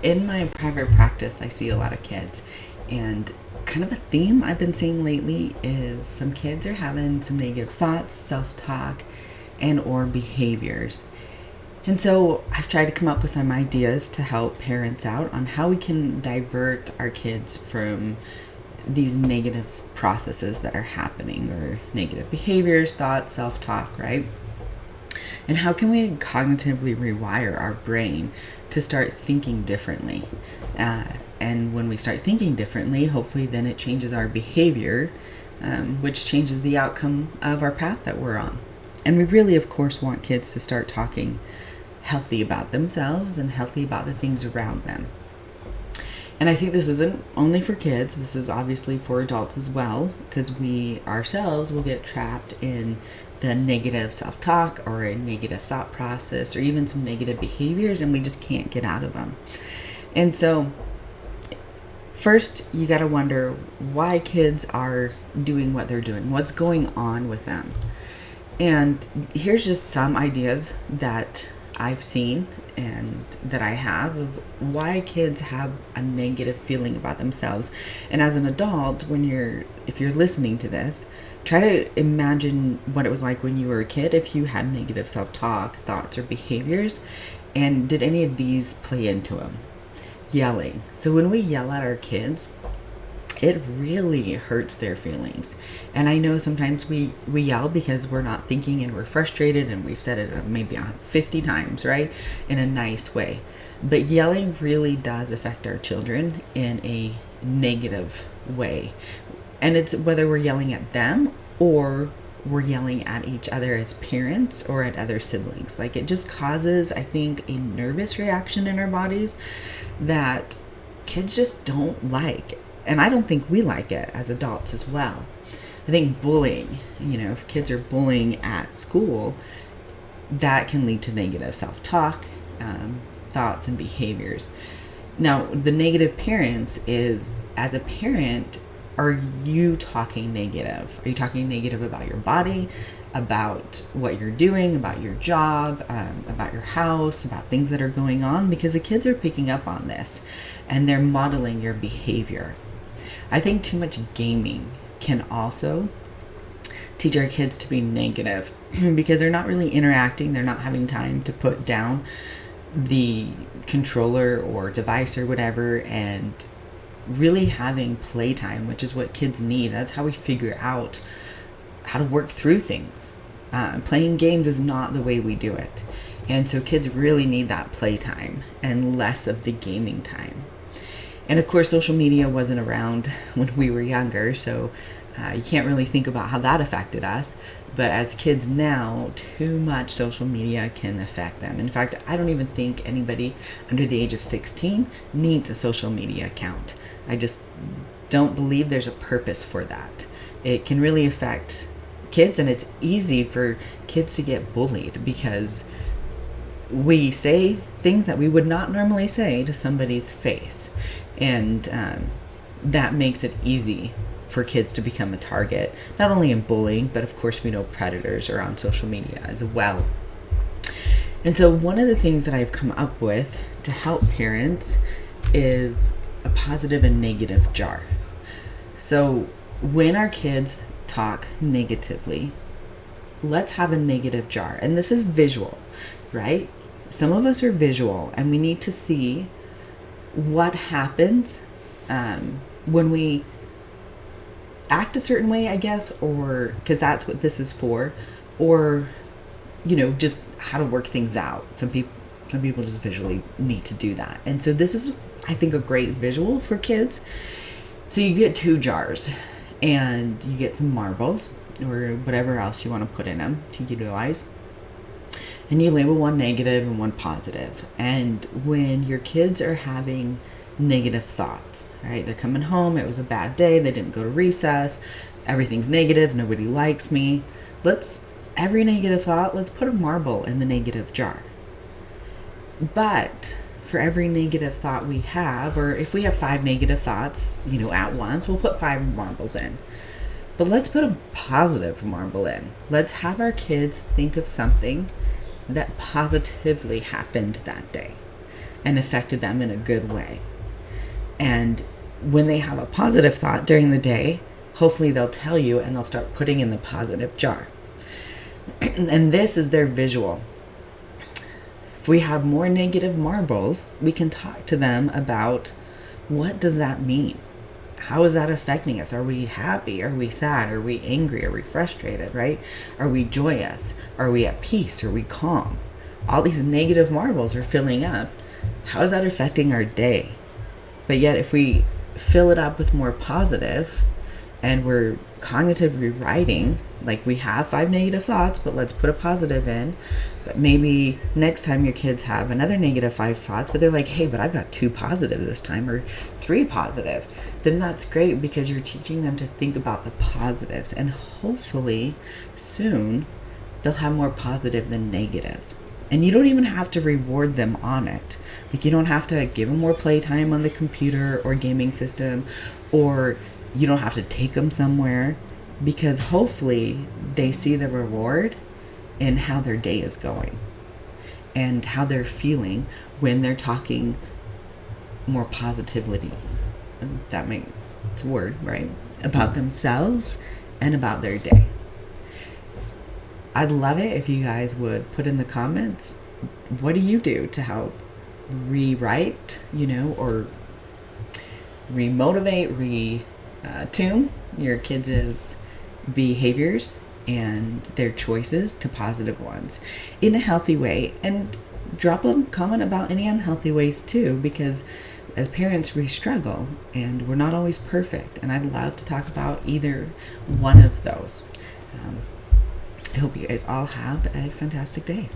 In my private practice, I see a lot of kids, and kind of a theme I've been seeing lately is some kids are having some negative thoughts, self-talk, and or behaviors. And so I've tried to come up with some ideas to help parents out on how we can divert our kids from these negative processes that are happening, or negative behaviors, thoughts, self-talk, right? And how can we cognitively rewire our brain to start thinking differently? And when we start thinking differently, hopefully then it changes our behavior, which changes the outcome of our path that we're on. And we really, of course, want kids to start talking healthy about themselves and healthy about the things around them. And I think this isn't only for kids, this is obviously for adults as well, because we ourselves will get trapped in the negative self-talk or a negative thought process or even some negative behaviors, and we just can't get out of them. And so first, you got to wonder why kids are doing what they're doing, what's going on with them. And here's just some ideas that I've seen and that I have of why kids have a negative feeling about themselves. And as an adult, if you're listening to this, try to imagine what it was like when you were a kid, if you had negative self-talk, thoughts, or behaviors, and did any of these play into them? Yelling. So when we yell at our kids, it really hurts their feelings. And I know sometimes we yell because we're not thinking and we're frustrated, and we've said it maybe 50 times, right? In a nice way. But yelling really does affect our children in a negative way. And it's whether we're yelling at them or we're yelling at each other as parents or at other siblings. Like, it just causes, I think, a nervous reaction in our bodies that kids just don't like. And I don't think we like it as adults as well. I think bullying, if kids are bullying at school, that can lead to negative self-talk, thoughts, and behaviors. Now, the negative parents is, as a parent, are you talking negative? Are you talking negative about your body, about what you're doing, about your job, about your house, about things that are going on? Because the kids are picking up on this and they're modeling your behavior. I think too much gaming can also teach our kids to be negative because they're not really interacting. They're not having time to put down the controller or device or whatever and really having playtime, which is what kids need. That's how we figure out how to work through things. Playing games is not the way we do it. And so kids really need that playtime and less of the gaming time. And of course, social media wasn't around when we were younger, so you can't really think about how that affected us. But as kids now, too much social media can affect them. In fact, I don't even think anybody under the age of 16 needs a social media account. I just don't believe there's a purpose for that. It can really affect kids, and it's easy for kids to get bullied because we say things that we would not normally say to somebody's face. And that makes it easy for kids to become a target, not only in bullying, but of course we know predators are on social media as well. And so one of the things that I've come up with to help parents is a positive and negative jar. So when our kids talk negatively, let's have a negative jar. And this is visual, right? Some of us are visual, and we need to see what happens when we act a certain way, I guess, or because that's what this is for, or just how to work things out. Some people just visually need to do that. And so this is, I think, a great visual for kids. So you get 2 jars and you get some marbles or whatever else you want to put in them to utilize. And you label one negative and one positive. And when your kids are having negative thoughts, right? They're coming home, it was a bad day, they didn't go to recess, everything's negative, nobody likes me. Every negative thought, let's put a marble in the negative jar. But for every negative thought we have, or if we have 5 negative thoughts, at once, we'll put 5 marbles in. But let's put a positive marble in. Let's have our kids think of something that positively happened that day. and affected them in a good way. And when they have a positive thought during the day, hopefully they'll tell you and they'll start putting in the positive jar. And this is their visual. If we have more negative marbles, we can talk to them about, what does that mean? How is that affecting us? Are we happy? Are we sad? Are we angry? Are we frustrated, right? Are we joyous? Are we at peace? Are we calm? All these negative marbles are filling up. How is that affecting our day? But yet if we fill it up with more positive, and we're cognitive rewriting, like we have 5 negative thoughts, but let's put a positive in. But maybe next time your kids have another negative 5 thoughts, but they're like, hey, but I've got 2 positive this time, or 3 positive. Then that's great, because you're teaching them to think about the positives, and hopefully soon they'll have more positive than negatives. And you don't even have to reward them on it. Like, you don't have to give them more playtime on the computer or gaming system, or you don't have to take them somewhere, because hopefully they see the reward in how their day is going and how they're feeling when they're talking more positivity. That makes a word, right? About themselves and about their day. I'd love it if you guys would put in the comments, what do you do to help rewrite, or remotivate, tune your kids' behaviors and their choices to positive ones in a healthy way. And drop a comment about any unhealthy ways too, because as parents we struggle and we're not always perfect, and I'd love to talk about either one of those. I hope you guys all have a fantastic day.